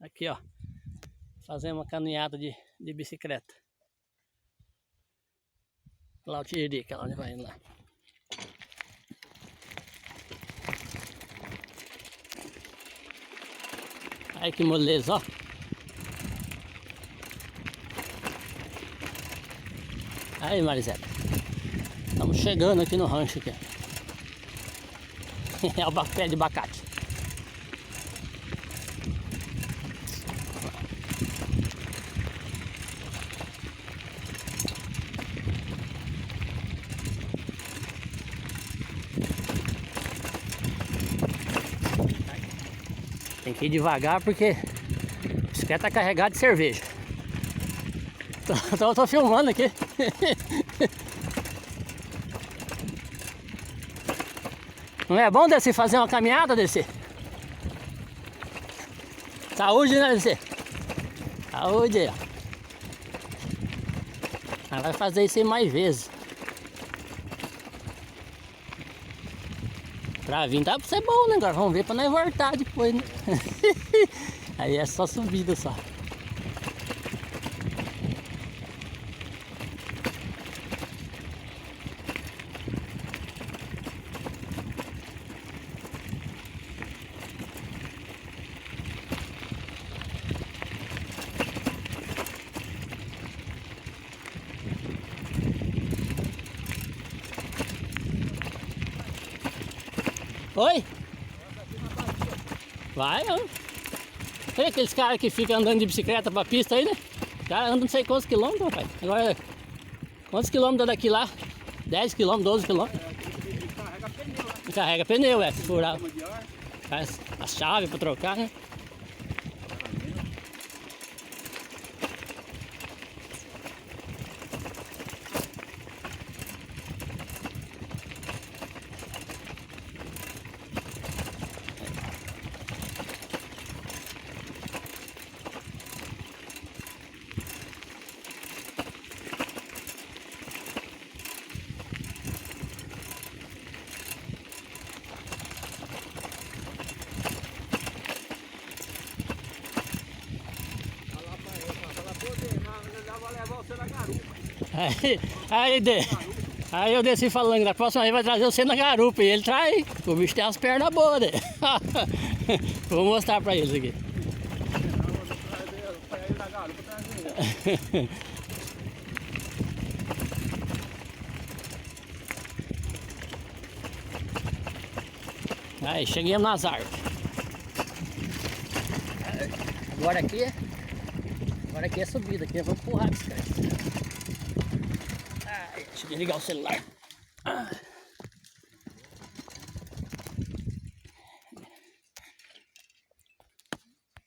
Aqui, ó. Fazer uma caminhada de bicicleta. Lá o Tiririca, onde vai indo lá. Aí que moleza, ó. Aí, Marisela. Estamos chegando aqui no rancho aqui. É o pé de abacate. Tem que ir devagar porque a bicicleta tá carregada de cerveja. Tô filmando aqui. Não é bom descer fazer uma caminhada, descer? Saúde, né, descer? Saúde, ó. Ela vai fazer isso aí mais vezes. Pra vir dá pra ser bom, né? Agora vamos ver pra nós voltar depois, né? Aí é só subida só. Oi? Vai, não. Tem aqueles caras que ficam andando de bicicleta pra pista aí, né? O cara anda não sei quantos quilômetros, rapaz. Agora, quantos quilômetros daqui lá? 10 quilômetros, 12 quilômetros. Carrega pneu, é. Furar. Faz a chave pra trocar, né? Aí eu desci falando que na próxima vez vai trazer você na garupa. E ele traz, o bicho tem as pernas boas, né? Vou mostrar pra eles aqui. Aí, cheguemos nas árvores. Agora aqui é subida, aqui vamos empurrar a bicicleta. Deixa eu desligar o celular.